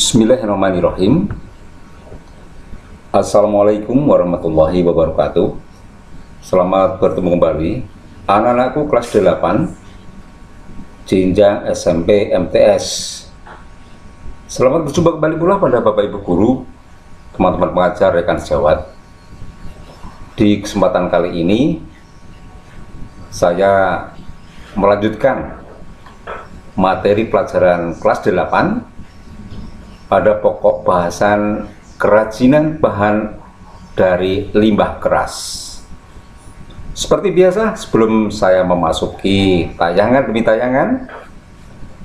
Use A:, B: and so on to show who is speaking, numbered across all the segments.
A: Bismillahirrahmanirrahim. Assalamualaikum warahmatullahi wabarakatuh. Selamat bertemu kembali anak-anakku kelas 8 jenjang SMP MTS. Selamat berjumpa kembali pula pada Bapak Ibu guru, teman-teman pengajar, rekan sejawat. Di kesempatan kali ini saya melanjutkan materi pelajaran kelas 8 pada pokok bahasan kerajinan bahan dari limbah keras. Seperti biasa, sebelum saya memasuki tayangan demi tayangan,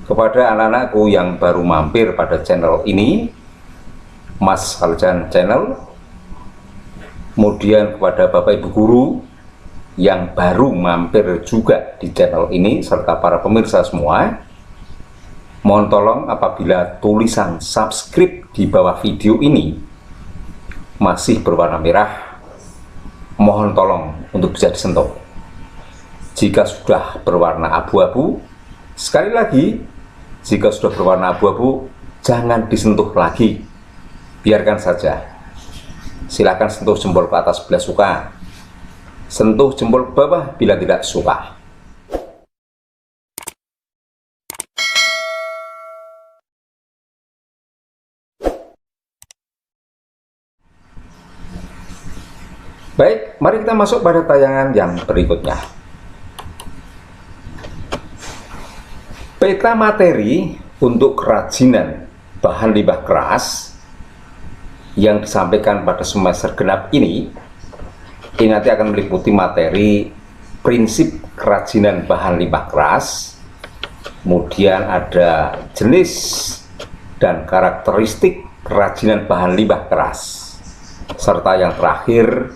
A: kepada anak-anakku yang baru mampir pada channel ini, Mas Haljan Channel, kemudian kepada Bapak Ibu guru yang baru mampir juga di channel ini, serta para pemirsa semua, mohon tolong apabila tulisan subscribe di bawah video ini masih berwarna merah, mohon tolong untuk bisa disentuh. Jika sudah berwarna abu-abu, sekali lagi, jika sudah berwarna abu-abu, jangan disentuh lagi, biarkan saja. Silakan sentuh jempol ke atas bila suka, sentuh jempol ke bawah bila tidak suka. Baik, mari kita masuk pada tayangan yang berikutnya. Peta materi untuk kerajinan bahan limbah keras yang disampaikan pada semester genap ini nanti akan meliputi materi prinsip kerajinan bahan limbah keras, kemudian ada jenis dan karakteristik kerajinan bahan limbah keras, serta yang terakhir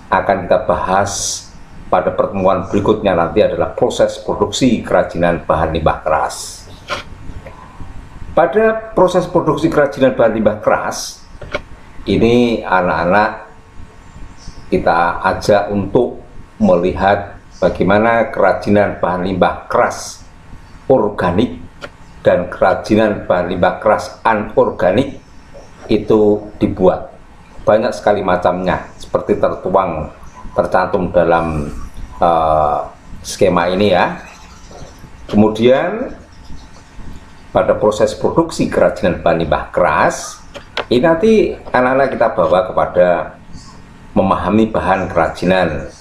A: akan kita bahas pada pertemuan berikutnya nanti adalah proses produksi kerajinan bahan limbah keras. Pada proses produksi kerajinan bahan limbah keras ini anak-anak kita ajak untuk melihat bagaimana kerajinan bahan limbah keras organik dan kerajinan bahan limbah keras anorganik itu dibuat. Banyak sekali macamnya, seperti tercantum dalam skema ini ya. Kemudian pada proses produksi kerajinan bahan limbah keras ini nanti anak-anak kita bawa kepada memahami bahan kerajinan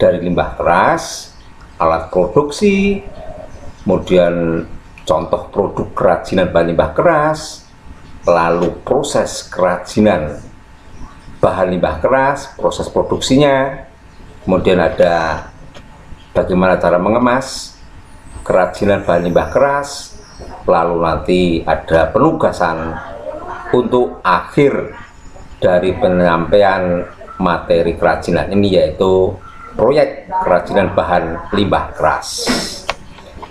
A: dari limbah keras, alat produksi, kemudian contoh produk kerajinan bahan limbah keras, lalu proses kerajinan bahan limbah keras, proses produksinya, kemudian ada bagaimana cara mengemas kerajinan bahan limbah keras, lalu nanti ada penugasan untuk akhir dari penyampaian materi kerajinan ini, yaitu proyek kerajinan bahan limbah keras.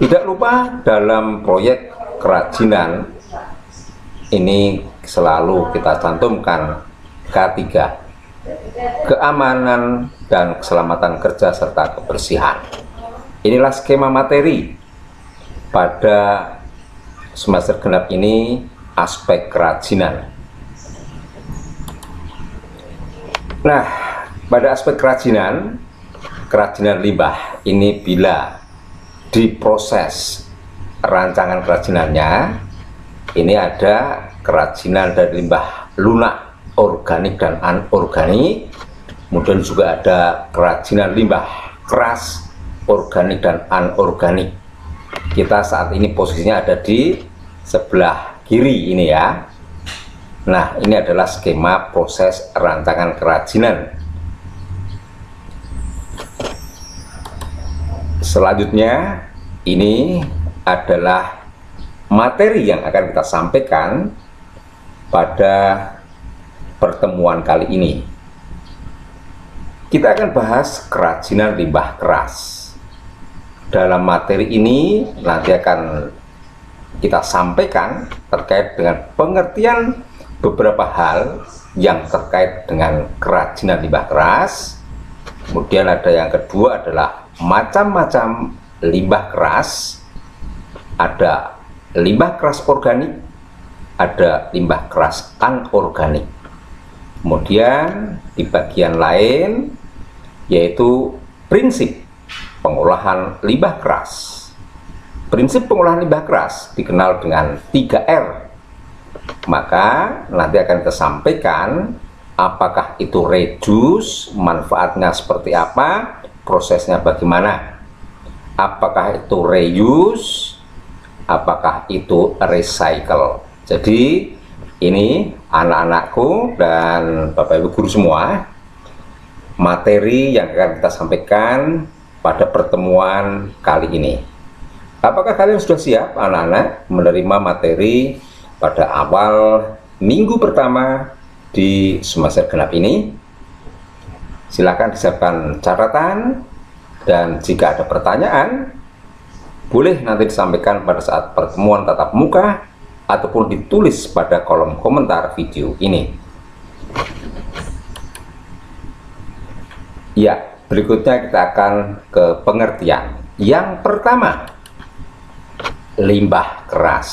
A: Tidak lupa dalam proyek kerajinan ini selalu kita cantumkan K3, keamanan dan keselamatan kerja serta kebersihan. Inilah skema materi pada semester genap ini, aspek kerajinan. Nah, pada aspek kerajinan limbah ini bila diproses rancangan kerajinannya, ini ada kerajinan dari limbah lunak organik dan anorganik, kemudian juga ada kerajinan limbah keras organik dan anorganik. Kita saat ini posisinya ada di sebelah kiri ini ya. Nah, ini adalah skema proses rancangan kerajinan. Selanjutnya ini adalah materi yang akan kita sampaikan pada pertemuan kali ini. Kita akan bahas kerajinan limbah keras. Dalam materi ini nanti akan kita sampaikan terkait dengan pengertian beberapa hal yang terkait dengan kerajinan limbah keras. Kemudian ada yang kedua adalah macam-macam limbah keras. Ada limbah keras organik, ada limbah keras anorganik. Kemudian di bagian lain yaitu prinsip pengolahan limbah keras. Prinsip pengolahan limbah keras dikenal dengan 3R. Maka nanti akan kita sampaikan apakah itu reduce, manfaatnya seperti apa, prosesnya bagaimana. Apakah itu reuse, apakah itu recycle. Jadi ini anak-anakku dan Bapak Ibu guru semua, materi yang akan kita sampaikan pada pertemuan kali ini. Apakah kalian sudah siap anak-anak menerima materi pada awal minggu pertama di semester genap ini? Silakan disiapkan catatan, dan jika ada pertanyaan boleh nanti disampaikan pada saat pertemuan tatap muka ataupun ditulis pada kolom komentar video ini. Ya, berikutnya kita akan ke pengertian. Yang pertama, limbah keras.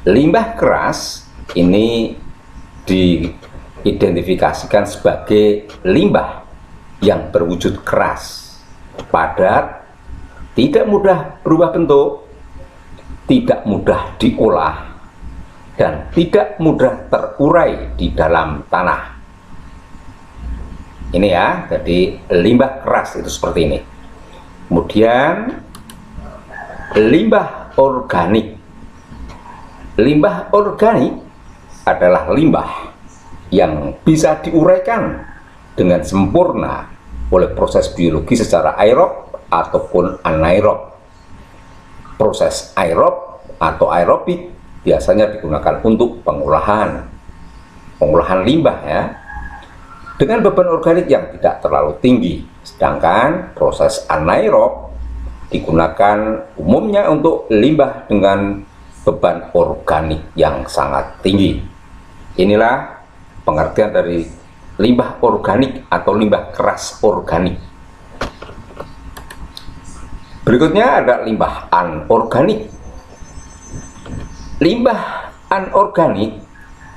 A: Limbah keras ini diidentifikasikan sebagai limbah yang berwujud keras, padat, tidak mudah berubah bentuk, tidak mudah diolah, dan tidak mudah terurai di dalam tanah. Ini ya, jadi limbah keras itu seperti ini. Kemudian limbah organik. Limbah organik adalah limbah yang bisa diuraikan dengan sempurna oleh proses biologi secara aerob ataupun anaerob. Proses aerob atau aerobik biasanya digunakan untuk pengolahan limbah ya, dengan beban organik yang tidak terlalu tinggi. Sedangkan proses anaerob digunakan umumnya untuk limbah dengan beban organik yang sangat tinggi. Inilah pengertian dari limbah organik atau limbah keras organik. Berikutnya ada limbah anorganik. Limbah anorganik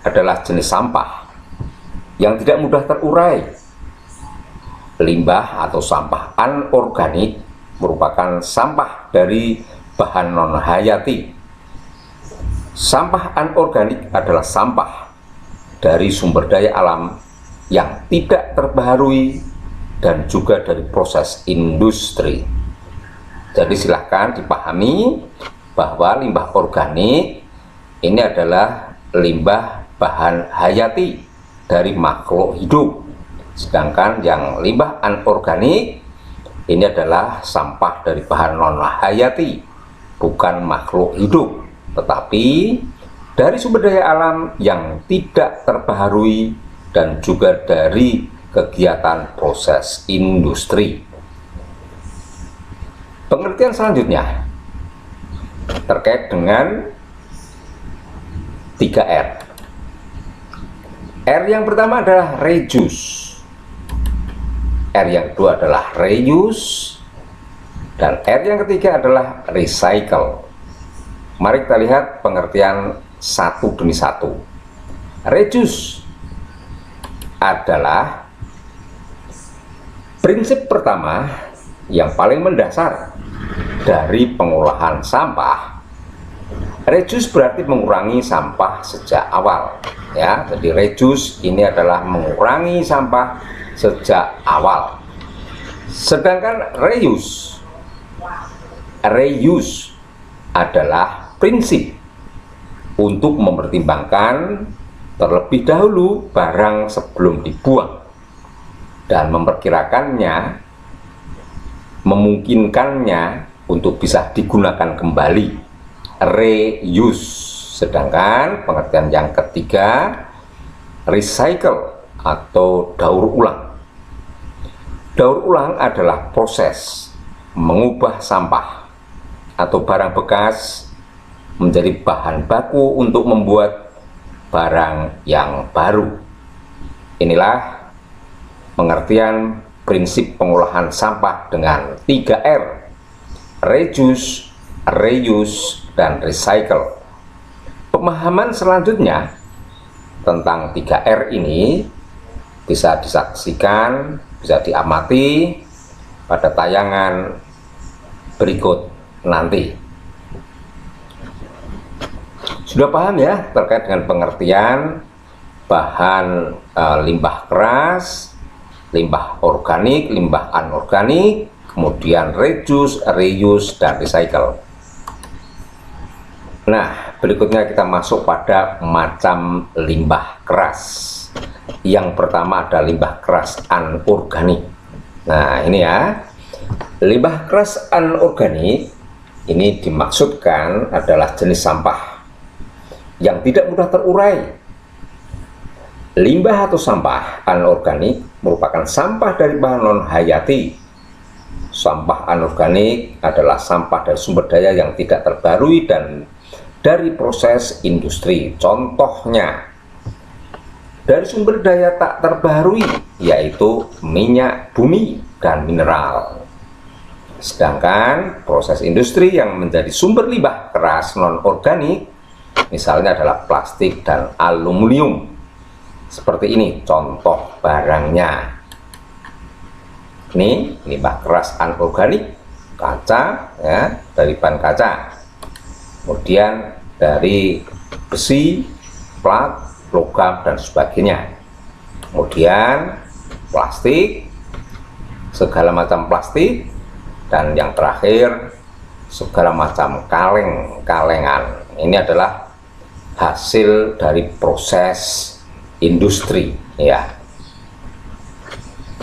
A: adalah jenis sampah yang tidak mudah terurai. Limbah atau sampah anorganik merupakan sampah dari bahan non-hayati. Sampah anorganik adalah sampah dari sumber daya alam yang tidak terbaharui dan juga dari proses industri. Jadi silahkan dipahami bahwa limbah organik ini adalah limbah bahan hayati dari makhluk hidup. Sedangkan yang limbah anorganik ini adalah sampah dari bahan non-hayati, bukan makhluk hidup, tetapi dari sumber daya alam yang tidak terbaharui dan juga dari kegiatan proses industri. Pengertian selanjutnya terkait dengan 3R. R yang pertama adalah reduce, R yang kedua adalah reuse, dan R yang ketiga adalah recycle. Mari kita lihat pengertian satu demi satu. Reduce adalah prinsip pertama yang paling mendasar dari pengolahan sampah. Reduce berarti mengurangi sampah sejak awal ya. Jadi reduce ini adalah mengurangi sampah sejak awal. Sedangkan reuse adalah prinsip untuk mempertimbangkan terlebih dahulu barang sebelum dibuang dan memperkirakannya, memungkinkannya untuk bisa digunakan kembali, reuse. Sedangkan pengertian yang ketiga, recycle atau daur ulang. Daur ulang adalah proses mengubah sampah atau barang bekas menjadi bahan baku untuk membuat barang yang baru. Inilah pengertian prinsip pengolahan sampah dengan 3R, reduce, reuse, dan recycle. Pemahaman selanjutnya tentang 3R ini bisa disaksikan, bisa diamati pada tayangan berikut nanti. Sudah paham ya terkait dengan pengertian bahan limbah keras, limbah organik, limbah anorganik, kemudian reduce, reuse, dan recycle. Nah, berikutnya kita masuk pada macam limbah keras. Yang pertama ada limbah keras anorganik. Nah, ini ya. Limbah keras anorganik ini dimaksudkan adalah jenis sampah yang tidak mudah terurai. Limbah atau sampah anorganik merupakan sampah dari bahan non-hayati. Sampah anorganik adalah sampah dari sumber daya yang tidak terbarui dan dari proses industri. Contohnya dari sumber daya tak terbarui yaitu minyak bumi dan mineral. Sedangkan proses industri yang menjadi sumber limbah keras non-organik misalnya adalah plastik dan aluminium. Seperti ini contoh barangnya. Ini limbah keras anorganik, kaca ya, dari bahan kaca. Kemudian dari besi, plat, logam, dan sebagainya. Kemudian plastik, segala macam plastik, dan yang terakhir segala macam kaleng-kalengan. Ini adalah hasil dari proses industri ya.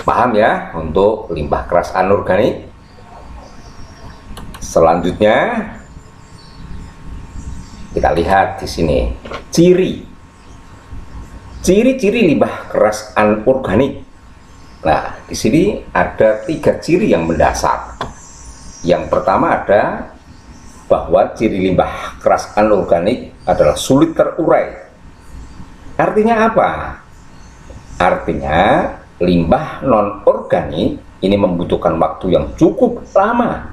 A: Paham ya untuk limbah keras anorganik? Selanjutnya kita lihat di sini ciri-ciri limbah keras anorganik. Nah, di sini ada 3 ciri yang mendasar. Yang pertama ada bahwa ciri limbah keras anorganik adalah sulit terurai. Artinya apa? Artinya limbah non-organik ini membutuhkan waktu yang cukup lama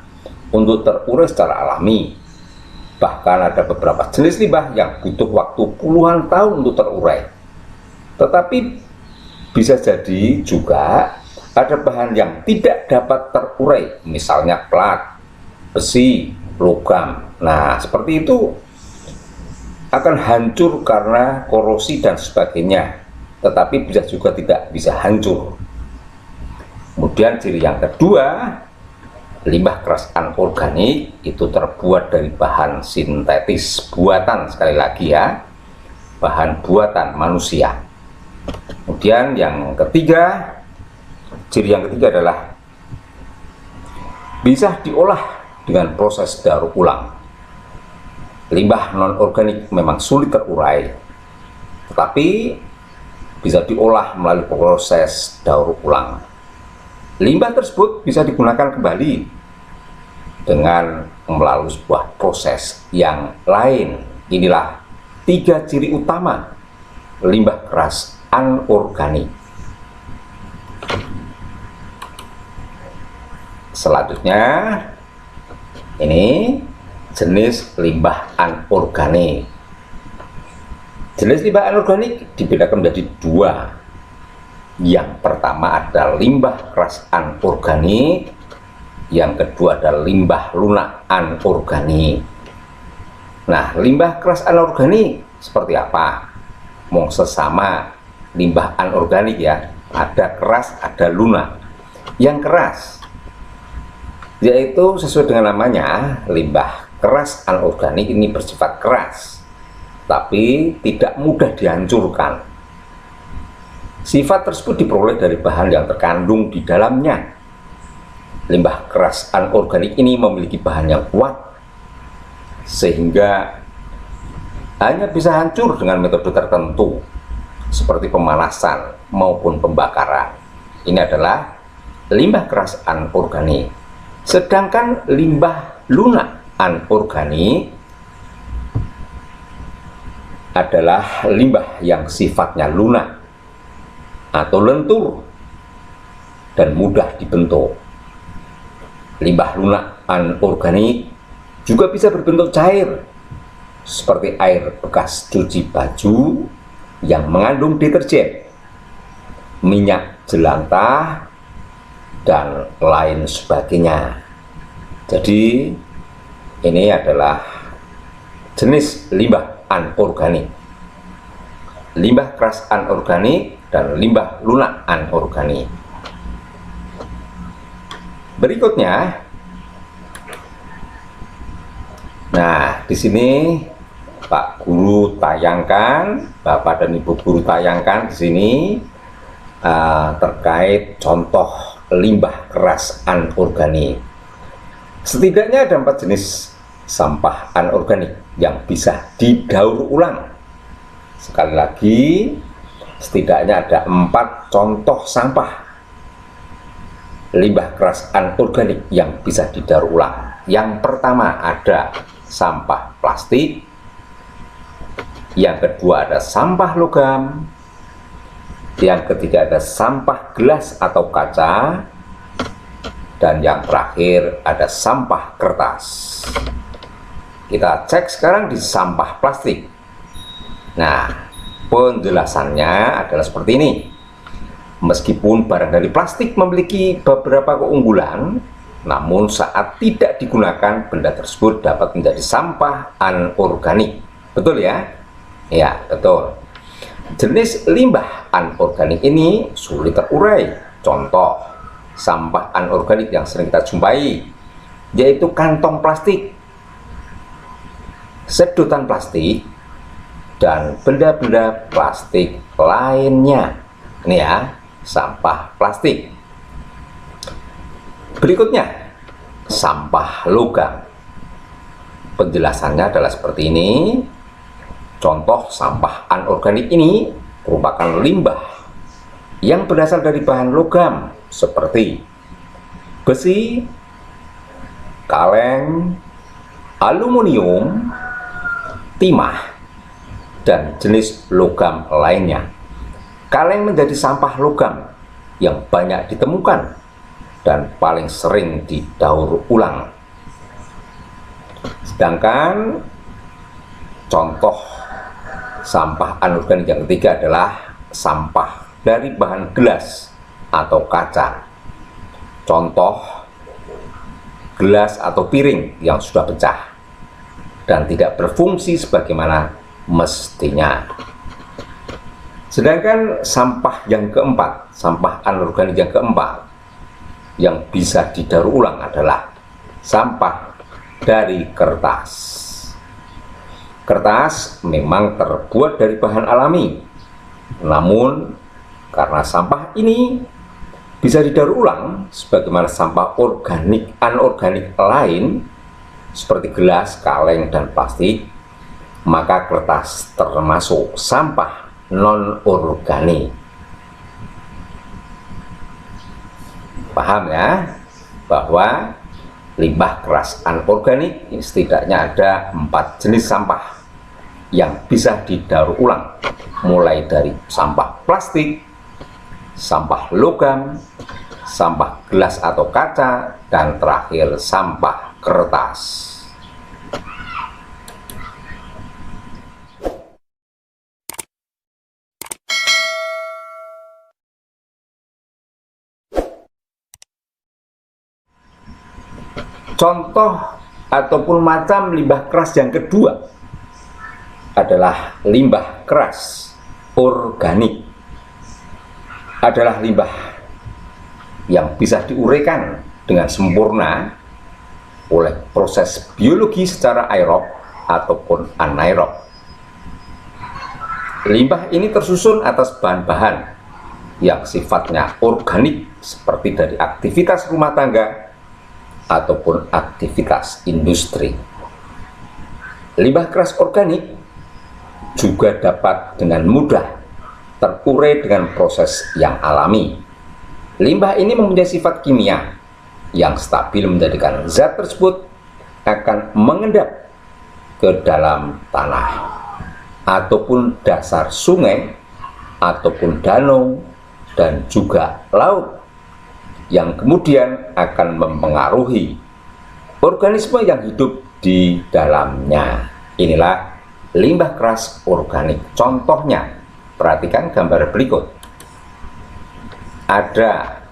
A: untuk terurai secara alami. Bahkan ada beberapa jenis limbah yang butuh waktu puluhan tahun untuk terurai. Tetapi bisa jadi juga ada bahan yang tidak dapat terurai, misalnya plat, besi, logam. Nah, seperti itu akan hancur karena korosi dan sebagainya, tetapi bisa juga tidak bisa hancur. Kemudian ciri yang kedua, limbah keras anorganik itu terbuat dari bahan sintetis buatan, sekali lagi ya, bahan buatan manusia. Kemudian yang ketiga, ciri yang ketiga adalah bisa diolah dengan proses daur ulang. Limbah non-organik memang sulit terurai, tetapi bisa diolah melalui proses daur ulang. Limbah tersebut bisa digunakan kembali dengan melalui sebuah proses yang lain. Inilah 3 ciri utama limbah keras anorganik. Selanjutnya ini jenis limbah anorganik. Jenis limbah anorganik dibedakan menjadi 2. Yang pertama adalah limbah keras anorganik, yang kedua adalah limbah lunak anorganik. Nah, limbah keras anorganik seperti apa? Mau sesama limbah anorganik ya, ada keras, ada lunak. Yang keras yaitu sesuai dengan namanya, limbah keras anorganik ini bersifat keras, tapi tidak mudah dihancurkan. Sifat tersebut diperoleh dari bahan yang terkandung di dalamnya. Limbah keras anorganik ini memiliki bahan yang kuat, sehingga hanya bisa hancur dengan metode tertentu, seperti pemanasan maupun pembakaran. Ini adalah limbah keras anorganik. Sedangkan limbah lunak anorganik adalah limbah yang sifatnya lunak atau lentur dan mudah dibentuk. Limbah lunak anorganik juga bisa berbentuk cair seperti air bekas cuci baju yang mengandung deterjen, minyak jelantah, dan lain sebagainya. Jadi ini adalah jenis limbah anorganik, limbah keras anorganik dan limbah lunak anorganik. Berikutnya, nah di sini Pak Guru tayangkan, Bapak dan Ibu Guru tayangkan di sini terkait contoh limbah keras anorganik. Setidaknya ada 4 jenis sampah anorganik yang bisa didaur ulang. Sekali lagi, setidaknya ada 4 contoh sampah limbah keras anorganik yang bisa didaur ulang. Yang pertama ada sampah plastik, yang kedua ada sampah logam, yang ketiga ada sampah gelas atau kaca, dan yang terakhir ada sampah kertas. Kita cek sekarang di sampah plastik. Nah, penjelasannya adalah seperti ini. Meskipun barang dari plastik memiliki beberapa keunggulan, namun saat tidak digunakan, benda tersebut dapat menjadi sampah anorganik. Betul ya? Ya, betul. Jenis limbah anorganik ini sulit terurai. Contoh sampah anorganik yang sering kita jumpai yaitu kantong plastik, sedotan plastik, dan benda-benda plastik lainnya. Ini ya, sampah plastik. Berikutnya, sampah logam. Penjelasannya adalah seperti ini. Contoh sampah anorganik ini merupakan limbah yang berasal dari bahan logam seperti besi, kaleng, aluminium, timah, dan jenis logam lainnya. Kaleng menjadi sampah logam yang banyak ditemukan dan paling sering didaur ulang. Sedangkan contoh sampah anorganik yang ketiga adalah sampah dari bahan gelas atau kaca. Contoh gelas atau piring yang sudah pecah dan tidak berfungsi sebagaimana mestinya. Sedangkan sampah yang keempat, sampah anorganik yang keempat yang bisa didaur ulang adalah sampah dari kertas. Kertas memang terbuat dari bahan alami, namun karena sampah ini bisa didaur ulang sebagaimana sampah organik anorganik lain seperti gelas, kaleng, dan plastik, maka kertas termasuk sampah non-organik. Paham ya, bahwa limbah keras anorganik ini setidaknya ada 4 jenis sampah yang bisa didaur ulang, mulai dari sampah plastik, sampah logam, sampah gelas atau kaca, dan terakhir sampah kertas. Contoh ataupun macam limbah keras yang kedua adalah limbah keras organik. Adalah limbah yang bisa diuraikan dengan sempurna oleh proses biologi secara aerob ataupun anaerob. Limbah ini tersusun atas bahan-bahan yang sifatnya organik seperti dari aktivitas rumah tangga ataupun aktivitas industri. Limbah keras organik juga dapat dengan mudah terurai dengan proses yang alami. Limbah ini mempunyai sifat kimia yang stabil, menjadikan zat tersebut akan mengendap ke dalam tanah ataupun dasar sungai ataupun danau dan juga laut, yang kemudian akan mempengaruhi organisme yang hidup di dalamnya. Inilah limbah keras organik. Contohnya, perhatikan gambar berikut. Ada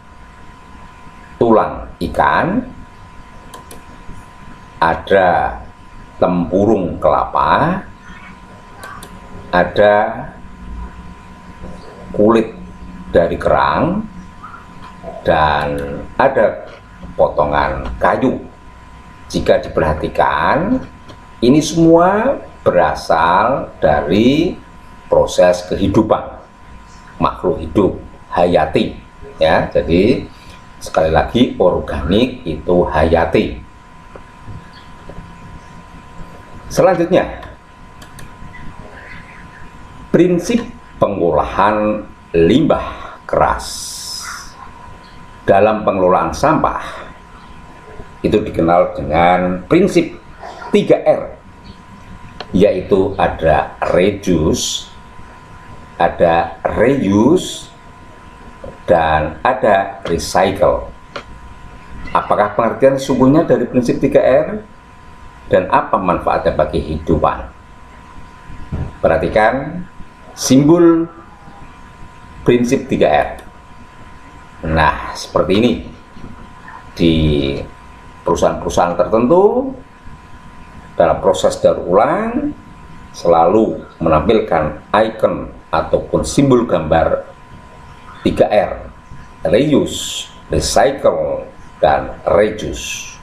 A: tulang ikan, ada tempurung kelapa, ada kulit dari kerang, dan ada potongan kayu. Jika diperhatikan, ini semua berasal dari proses kehidupan makhluk hidup hayati, ya. Jadi sekali lagi, organik itu hayati. Selanjutnya, prinsip pengolahan limbah keras. Dalam pengelolaan sampah itu dikenal dengan prinsip 3R, yaitu ada reduce, ada reuse, dan ada recycle. Apakah pengertian sesungguhnya dari prinsip 3R dan apa manfaatnya bagi kehidupan? Perhatikan simbol prinsip 3R. Nah, seperti ini. Di perusahaan-perusahaan tertentu, dalam proses daur ulang selalu menampilkan icon ataupun simbol gambar 3R, reuse, recycle, dan reduce.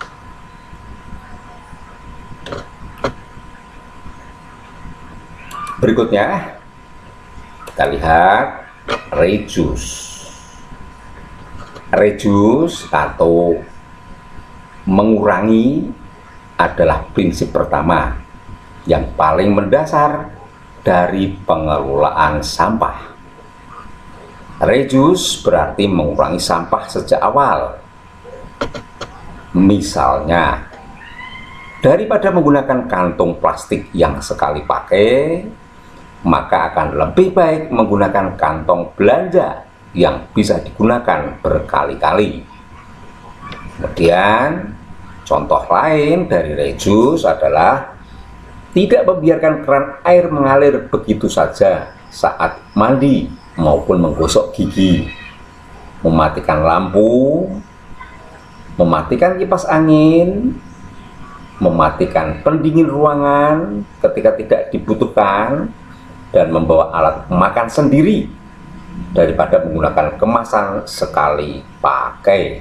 A: Berikutnya kita lihat reduce. Reduce atau mengurangi adalah prinsip pertama yang paling mendasar dari pengelolaan sampah. Reduce berarti mengurangi sampah sejak awal. Misalnya, daripada menggunakan kantong plastik yang sekali pakai, maka akan lebih baik menggunakan kantong belanja yang bisa digunakan berkali-kali. Kemudian contoh lain dari reduce adalah tidak membiarkan keran air mengalir begitu saja saat mandi maupun menggosok gigi, mematikan lampu, mematikan kipas angin, mematikan pendingin ruangan ketika tidak dibutuhkan, dan membawa alat makan sendiri daripada menggunakan kemasan sekali pakai.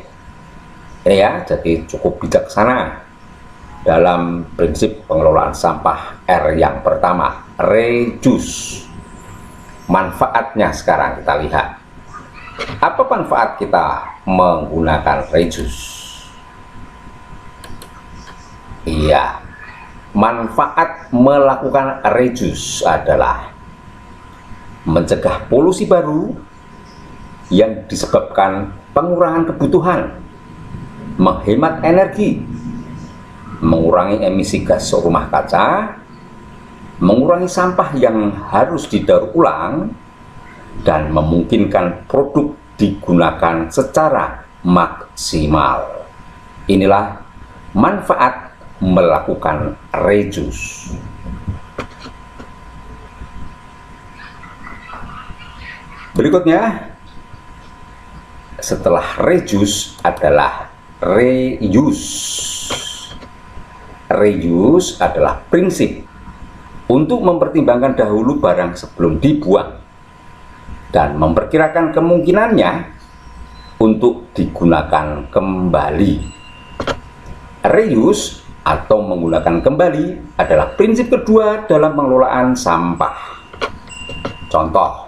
A: Ini ya, jadi cukup bijaksana dalam prinsip pengelolaan sampah R yang pertama, reduce. Manfaatnya sekarang kita lihat. Apa manfaat kita menggunakan reduce? Iya, manfaat melakukan reduce adalah mencegah polusi baru yang disebabkan pengurangan kebutuhan, menghemat energi, mengurangi emisi gas rumah kaca, mengurangi sampah yang harus didaur ulang, dan memungkinkan produk digunakan secara maksimal. Inilah manfaat melakukan reduce. Berikutnya, setelah reduce adalah reuse. Reuse adalah prinsip untuk mempertimbangkan dahulu barang sebelum dibuang dan memperkirakan kemungkinannya untuk digunakan kembali. Reuse atau menggunakan kembali adalah prinsip kedua dalam pengelolaan sampah. Contoh,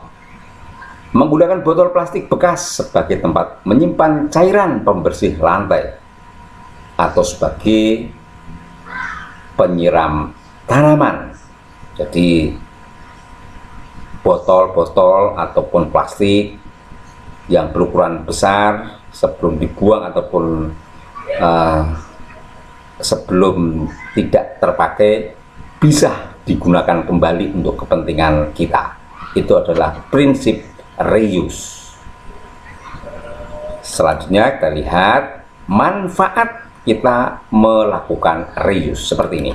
A: menggunakan botol plastik bekas sebagai tempat menyimpan cairan pembersih lantai atau sebagai penyiram tanaman. Jadi botol-botol ataupun plastik yang berukuran besar sebelum dibuang ataupun sebelum tidak terpakai bisa digunakan kembali untuk kepentingan kita. Itu adalah prinsip reuse. Selanjutnya kita lihat manfaat kita melakukan reuse seperti ini.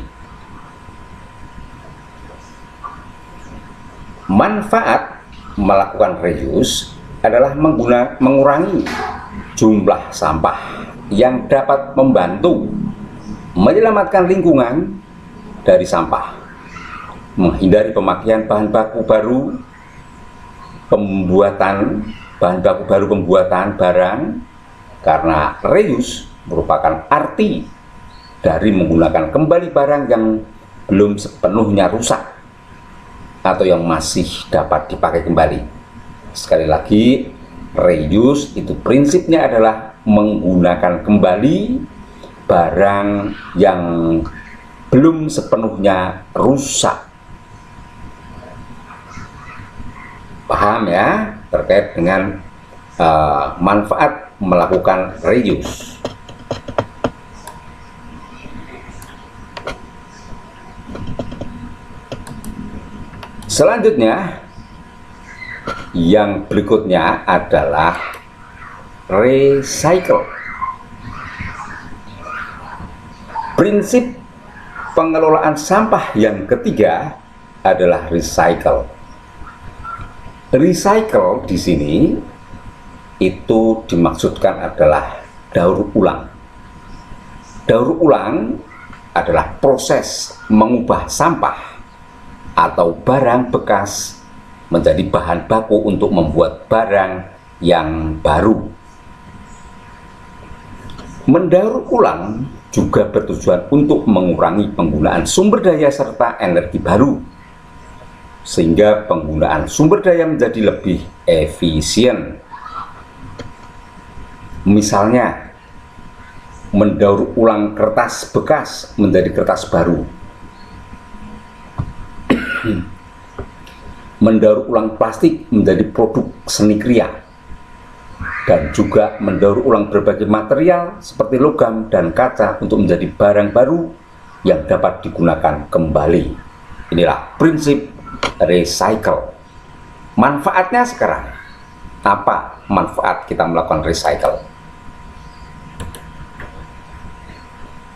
A: Manfaat melakukan reuse adalah mengurangi jumlah sampah yang dapat membantu menyelamatkan lingkungan dari sampah, menghindari pemakaian bahan baku baru pembuatan barang, karena reuse merupakan arti dari menggunakan kembali barang yang belum sepenuhnya rusak atau yang masih dapat dipakai kembali. Sekali lagi, reuse itu prinsipnya adalah menggunakan kembali barang yang belum sepenuhnya rusak. Paham ya terkait dengan manfaat melakukan reuse. Selanjutnya, yang berikutnya adalah recycle. Prinsip pengelolaan sampah yang ketiga adalah recycle. Recycle di sini itu dimaksudkan adalah daur ulang. Daur ulang adalah proses mengubah sampah atau barang bekas menjadi bahan baku untuk membuat barang yang baru. Mendaur ulang juga bertujuan untuk mengurangi penggunaan sumber daya serta energi baru, sehingga penggunaan sumber daya menjadi lebih efisien. Misalnya, mendaur ulang kertas bekas menjadi kertas baru, mendaur ulang plastik menjadi produk seni kriya, dan juga mendaur ulang berbagai material seperti logam dan kaca untuk menjadi barang baru yang dapat digunakan kembali. Inilah prinsip recycle. Manfaatnya sekarang, apa manfaat kita melakukan recycle?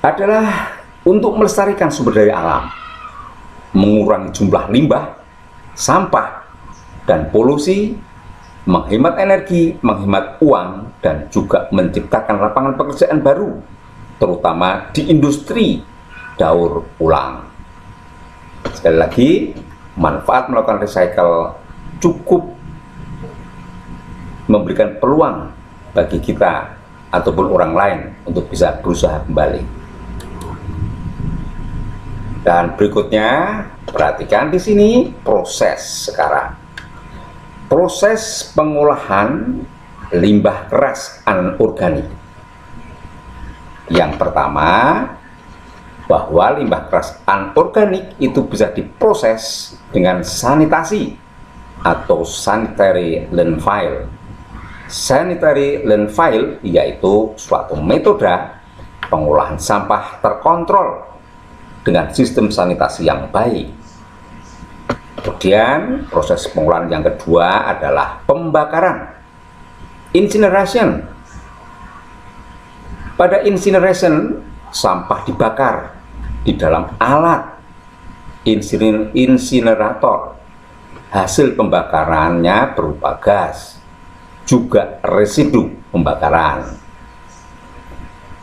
A: Adalah untuk melestarikan sumber daya alam, mengurangi jumlah limbah, sampah, dan polusi, menghemat energi, menghemat uang, dan juga menciptakan lapangan pekerjaan baru, terutama di industri daur ulang. Sekali lagi, manfaat melakukan recycle cukup memberikan peluang bagi kita ataupun orang lain untuk bisa berusaha kembali. Dan berikutnya, perhatikan di sini proses sekarang. Proses pengolahan limbah keras anorganik. Yang pertama, bahwa limbah keras anorganik itu bisa diproses dengan sanitasi atau sanitary landfill. Sanitary landfill yaitu suatu metode pengolahan sampah terkontrol dengan sistem sanitasi yang baik. Kemudian proses pengolahan yang kedua adalah pembakaran, incineration. Pada incineration, sampah dibakar di dalam alat insinerator. Hasil pembakarannya berupa gas, juga residu pembakaran.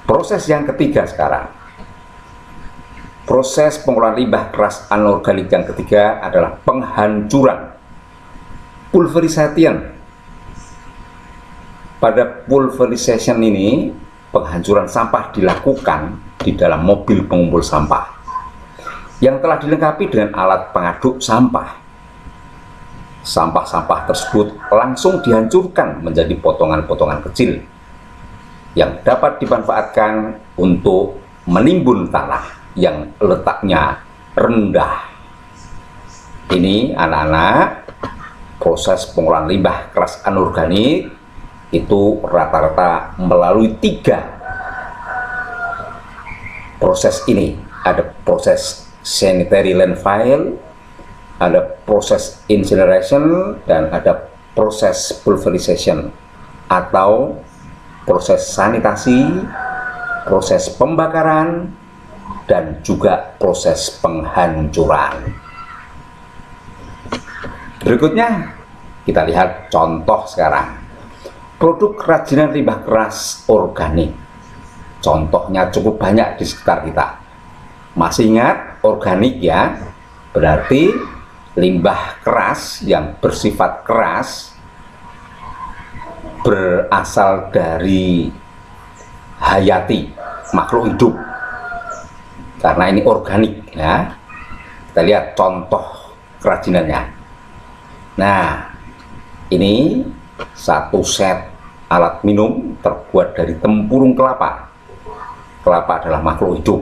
A: Proses yang ketiga sekarang, proses pengolahan limbah keras anorganik yang ketiga adalah penghancuran, pulverization. Pada pulverization ini, penghancuran sampah dilakukan di dalam mobil pengumpul sampah yang telah dilengkapi dengan alat pengaduk sampah. Sampah-sampah tersebut langsung dihancurkan menjadi potongan-potongan kecil yang dapat dimanfaatkan untuk menimbun tanah yang letaknya rendah. Ini anak-anak, proses pengolahan limbah keras anorganik itu rata-rata melalui 3 proses ini. Ada proses sanitary landfill, ada proses incineration, dan ada proses pulverization atau proses sanitasi, proses pembakaran, dan juga proses penghancuran. Berikutnya kita lihat contoh sekarang. Produk kerajinan limbah keras organik. Contohnya cukup banyak di sekitar kita. Masih ingat organik ya? Berarti limbah keras yang bersifat keras berasal dari hayati, makhluk hidup. Karena ini organik ya. Kita lihat contoh kerajinannya. Nah, ini satu set alat minum terbuat dari tempurung kelapa. Kelapa adalah makhluk hidup.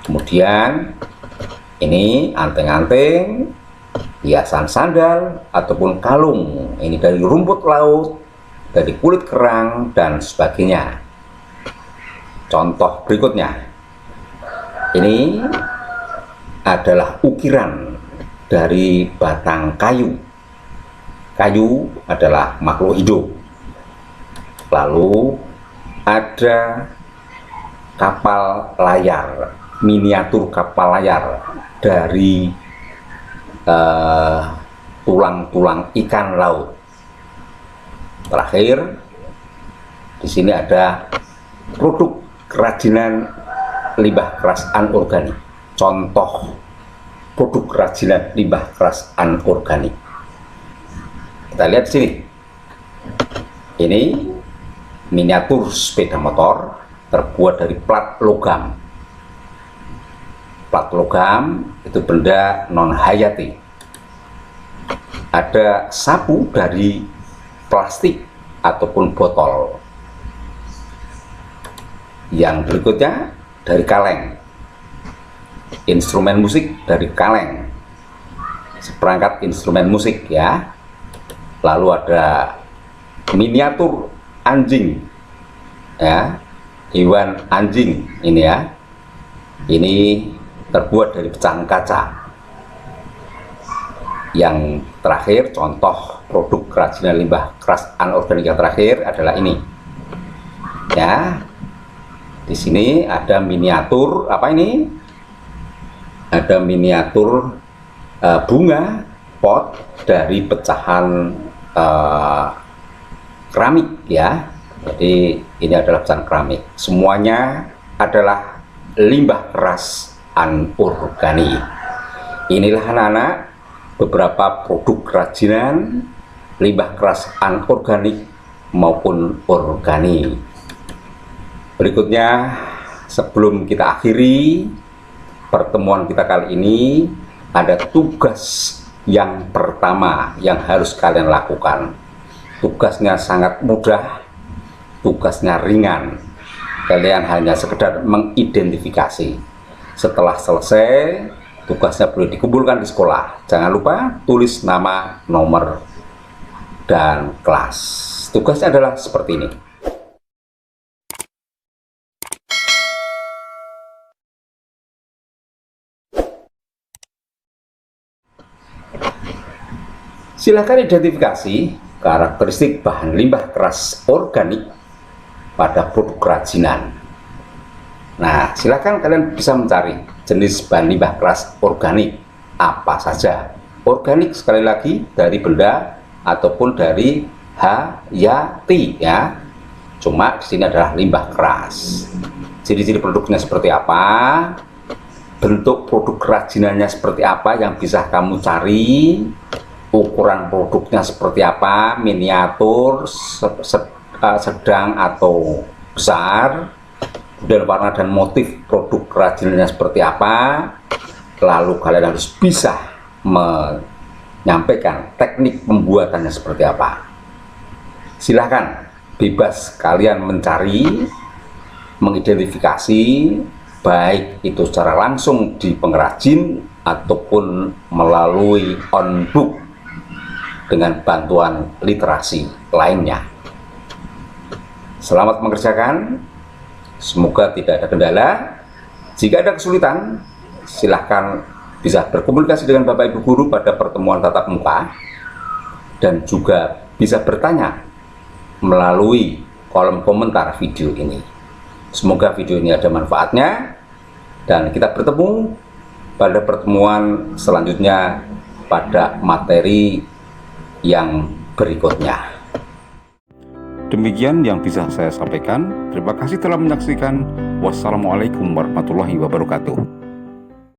A: Kemudian ini anting-anting, hiasan sandal ataupun kalung. Ini dari rumput laut, dari kulit kerang dan sebagainya. Contoh berikutnya. Ini adalah ukiran dari batang kayu. Kayu adalah makhluk hidup. Lalu ada kapal layar, miniatur kapal layar dari tulang-tulang ikan laut. Terakhir, di sini ada produk kerajinan limbah keras anorganik. Contoh produk kerajinan limbah keras anorganik. Kita lihat sini. Ini miniatur sepeda motor terbuat dari plat logam. Plat logam itu benda non hayati. Ada sapu dari plastik ataupun botol. Yang berikutnya dari kaleng. Instrumen musik dari kaleng. Seperangkat instrumen musik ya. Lalu ada miniatur anjing ya, hewan anjing ini ya. Ini terbuat dari pecahan kaca. Yang terakhir, contoh produk kerajinan limbah keras anorganik yang terakhir adalah ini ya. Di sini ada miniatur apa ini? Ada miniatur bunga pot dari pecahan keramik ya. Jadi ini adalah pecahan keramik. Semuanya adalah limbah keras anorganik. Inilah anak-anak beberapa produk kerajinan limbah keras anorganik maupun organik. Berikutnya, sebelum kita akhiri pertemuan kita kali ini, ada tugas yang pertama yang harus kalian lakukan. Tugasnya sangat mudah, tugasnya ringan. Kalian hanya sekedar mengidentifikasi. Setelah selesai, tugasnya boleh dikumpulkan di sekolah. Jangan lupa tulis nama, nomor, dan kelas. Tugasnya adalah seperti ini. Silakan identifikasi karakteristik bahan limbah keras organik pada produk kerajinan. Nah, silakan kalian bisa mencari jenis bahan limbah keras organik apa saja. Organik sekali lagi dari benda ataupun dari hayati ya. Cuma di sini adalah limbah keras. Ciri-ciri produknya seperti apa? Bentuk produk kerajinannya seperti apa yang bisa kamu cari? Ukuran produknya seperti apa, miniatur, sedang atau besar, dan warna dan motif produk kerajinannya seperti apa. Lalu kalian harus bisa menyampaikan teknik pembuatannya seperti apa. Silahkan bebas kalian mencari, mengidentifikasi, baik itu secara langsung di pengrajin ataupun melalui on-book dengan bantuan literasi lainnya. Selamat mengerjakan, semoga tidak ada kendala. Jika ada kesulitan, silahkan bisa berkomunikasi dengan Bapak Ibu Guru pada pertemuan tatap muka, dan juga bisa bertanya melalui kolom komentar video ini. Semoga video ini ada manfaatnya, dan kita bertemu pada pertemuan selanjutnya pada materi yang berikutnya.
B: Demikian yang bisa saya sampaikan. Terima kasih telah menyaksikan. Wassalamualaikum warahmatullahi wabarakatuh.